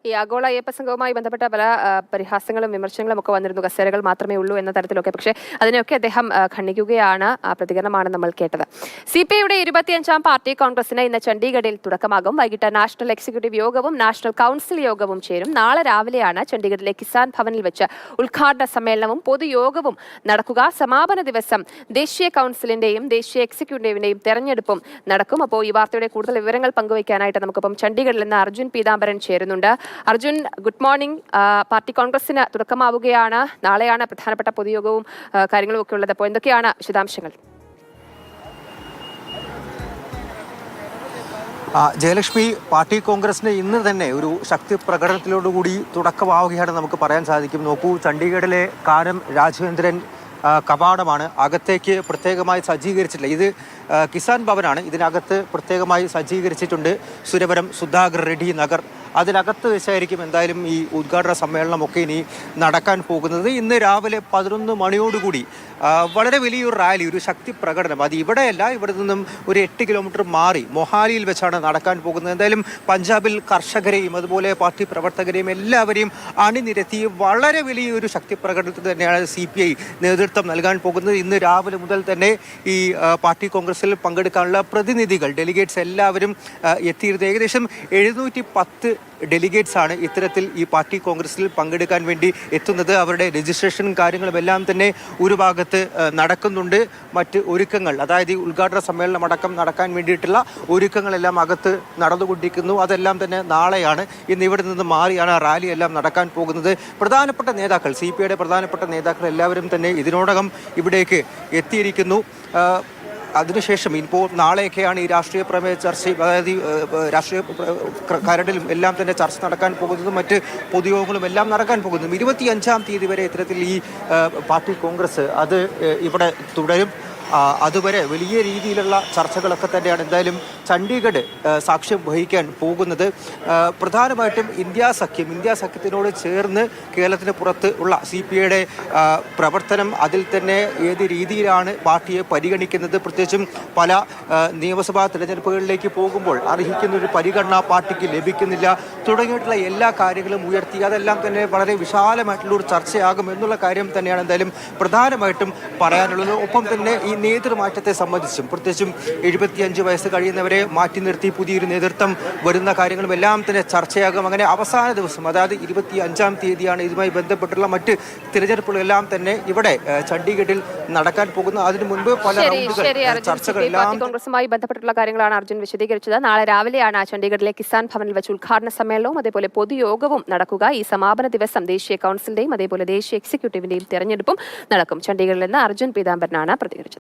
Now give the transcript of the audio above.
ഈ ആഗോള അയ്യപ്പ സംഘവുമായി ബന്ധപ്പെട്ട പല പരിഹാസങ്ങളും വിമർശനങ്ങളും ഒക്കെ വന്നിരുന്നു. കസേരകൾ മാത്രമേ ഉള്ളൂ എന്ന തരത്തിലൊക്കെ. പക്ഷേ അതിനെയൊക്കെ അദ്ദേഹം ഖണ്ഡിക്കുകയാണ്. ആ പ്രതികരണമാണ് നമ്മൾ കേട്ടത്. CPIയുടെ 25ാം പാർട്ടി കോൺഗ്രസിന് ഇന്ന് ചണ്ഡീഗഡിൽ തുടക്കമാകും. വൈകിട്ട് നാഷണൽ എക്സിക്യൂട്ടീവ് യോഗവും നാഷണൽ കൗൺസിൽ യോഗവും ചേരും. നാളെ രാവിലെയാണ് ചണ്ഡീഗഡിലെ കിസാൻ ഭവനിൽ വെച്ച് ഉദ്ഘാടന സമ്മേളനവും പൊതുയോഗവും നടക്കുക. സമാപന ദിവസം ദേശീയ കൗൺസിലിന്റെയും ദേശീയ എക്സിക്യൂട്ടീവിന്റെയും തെരഞ്ഞെടുപ്പും നടക്കും. അപ്പോൾ ഈ വാർത്തയുടെ കൂടുതൽ വിവരങ്ങൾ പങ്കുവയ്ക്കാനായിട്ട് നമുക്കിപ്പം ചണ്ഡീഗഡിൽ നിന്ന് അർജുൻ പീതാംബരൻ ചേരുന്നുണ്ട്. Arjun, good morning. പാർട്ടി കോൺഗ്രസിന് തുടക്കമാവുകയാണ്. നാളെയാണ് പ്രധാനപ്പെട്ട പൊതുയോഗവും കാര്യങ്ങളും ഒക്കെ ഉള്ളത്. അപ്പോൾ എന്തൊക്കെയാണ് വിശദാംശങ്ങൾ? ജയലക്ഷ്മി, പാർട്ടി കോൺഗ്രസിന് ഇന്ന് തന്നെ ഒരു ശക്തി പ്രകടനത്തിലോടുകൂടി തുടക്കമാവുകയാണ് നമുക്ക് പറയാൻ സാധിക്കും. നോക്കൂ, ചണ്ഡീഗഡിലെ കാനം രാജേന്ദ്രൻ കവാടമാണ്. അകത്തേക്ക് പ്രത്യേകമായി സജ്ജീകരിച്ചിട്ടില്ല. ഇത് കിസാൻ ഭവനാണ്. ഇതിനകത്ത് പ്രത്യേകമായി സജ്ജീകരിച്ചിട്ടുണ്ട്. സുരവരം സുധാകർ റെഡ്ഡി നഗർ, അതിനകത്ത് വെച്ചായിരിക്കും എന്തായാലും ഈ ഉദ്ഘാടന സമ്മേളനമൊക്കെ ഇനി നടക്കാൻ പോകുന്നത്. ഇന്ന് രാവിലെ 11 മണിയോടുകൂടി വളരെ വലിയൊരു റാലി, ഒരു ശക്തി പ്രകടനം, അത് ഇവിടെയല്ല, ഇവിടെ നിന്നും ഒരു 8 കിലോമീറ്റർ മാറി മൊഹാലിയിൽ വെച്ചാണ് നടക്കാൻ പോകുന്നത്. എന്തായാലും പഞ്ചാബിൽ കർഷകരെയും അതുപോലെ പാർട്ടി പ്രവർത്തകരെയും എല്ലാവരെയും അണിനിരത്തി വളരെ വലിയൊരു ശക്തി പ്രകടനത്തിൽ തന്നെയാണ് CPI നേതൃത്വം നൽകാൻ പോകുന്നത്. ഇന്ന് രാവിലെ മുതൽ തന്നെ ഈ പാർട്ടി കോൺഗ്രസിൽ പങ്കെടുക്കാനുള്ള പ്രതിനിധികൾ, ഡെലിഗേറ്റ്സ് എല്ലാവരും എത്തിയിരുന്നത്. ഏകദേശം 710 ഡെലിഗേറ്റ്സ് ആണ് ഇത്തരത്തിൽ ഈ പാർട്ടി കോൺഗ്രസിൽ പങ്കെടുക്കാൻ വേണ്ടി എത്തുന്നത്. അവരുടെ രജിസ്ട്രേഷനും കാര്യങ്ങളും എല്ലാം തന്നെ ഒരു ഭാഗത്ത് നടക്കുന്നുണ്ട്. മറ്റ് ഒരുക്കങ്ങൾ, അതായത് ഈ ഉദ്ഘാടന സമ്മേളനം അടക്കം നടക്കാൻ വേണ്ടിയിട്ടുള്ള ഒരുക്കങ്ങളെല്ലാം അകത്ത് നടന്നുകൊണ്ടിരിക്കുന്നു. അതെല്ലാം തന്നെ നാളെയാണ്. ഇന്ന് ഇവിടെ നിന്ന് മാറിയാണ് റാലി എല്ലാം നടക്കാൻ പോകുന്നത്. പ്രധാനപ്പെട്ട നേതാക്കൾ, CPIയുടെ പ്രധാനപ്പെട്ട നേതാക്കൾ എല്ലാവരും തന്നെ ഇതിനോടകം ഇവിടേക്ക് എത്തിയിരിക്കുന്നു. അതിനുശേഷം ഇപ്പോൾ നാളെയൊക്കെയാണ് ഈ രാഷ്ട്രീയ പ്രമേയ ചർച്ച, അതായത് രാഷ്ട്രീയ കരടിലും എല്ലാം തന്നെ ചർച്ച നടക്കാൻ പോകുന്നതും മറ്റ് പൊതുയോഗങ്ങളും എല്ലാം നടക്കാൻ പോകുന്നതും. 25ാം തീയതി വരെ ഇത്തരത്തിൽ ഈ പാർട്ടി കോൺഗ്രസ് അത് ഇവിടെ തുടരും. അതുവരെ വലിയ രീതിയിലുള്ള ചർച്ചകളൊക്കെ തന്നെയാണ് എന്തായാലും ചണ്ഡീഗഡ് സാക്ഷ്യം വഹിക്കാൻ പോകുന്നത്. പ്രധാനമായിട്ടും ഇന്ത്യ സഖ്യത്തിനോട് ചേർന്ന് കേരളത്തിന് പുറത്ത് ഉള്ള CPIയുടെ പ്രവർത്തനം, അതിൽ തന്നെ ഏത് രീതിയിലാണ് പാർട്ടിയെ പരിഗണിക്കുന്നത്, പ്രത്യേകിച്ചും പല നിയമസഭാ തിരഞ്ഞെടുപ്പുകളിലേക്ക് പോകുമ്പോൾ അർഹിക്കുന്ന ഒരു പരിഗണന പാർട്ടിക്ക് ലഭിക്കുന്നില്ല തുടങ്ങിയിട്ടുള്ള എല്ലാ കാര്യങ്ങളും ഉയർത്തി അതെല്ലാം തന്നെ വളരെ വിശാലമായിട്ടുള്ള ഒരു ചർച്ചയാകും എന്നുള്ള കാര്യം തന്നെയാണ് എന്തായാലും പ്രധാനമായിട്ടും പറയാനുള്ളത്. ഒപ്പം തന്നെ ഈ നേതൃമാറ്റത്തെ സംബന്ധിച്ചും, പ്രത്യേകിച്ചും 75 വയസ്സ് കഴിയുന്നവരെ മാറ്റി നിർത്തി പുതിയൊരു നേതൃത്വം വരുന്ന കാര്യങ്ങളും എല്ലാം തന്നെ ചർച്ചയാകും. അങ്ങനെ അവസാന ദിവസം, അതായത് 25ാം തീയതിയാണ് ഇതുമായി ബന്ധപ്പെട്ടുള്ള മറ്റ് തിരഞ്ഞെടുപ്പുകളെല്ലാം തന്നെ ഇവിടെ ചണ്ഡീഗഡിൽ നടക്കാൻ പോകുന്നു. അതിനു മുൻപ് പല ചർച്ചകളെല്ലാം കോൺഗ്രസുമായി ബന്ധപ്പെട്ടുള്ള കാര്യങ്ങളാണ് അർജുൻ വിശദീകരിച്ചത്. നാളെ രാവിലെയാണ് ചണ്ഡീഗഡിലെ കിസാൻ ഭവനിൽ വെച്ച് ഉദ്ഘാടന സമ്മേളനവും അതേപോലെ പൊതുയോഗവും നടക്കുക. ഈ സമാപന ദിവസം ദേശീയ കൗൺസിലിന്റെയും അതേപോലെ ദേശീയ എക്സിക്യൂട്ടീവിന്റെയും തെരഞ്ഞെടുപ്പും നടക്കും. ചണ്ഡീഗഡിൽ നിന്ന് അർജുൻ പീതാംബരനാണ് പ്രതികരിച്ചത്.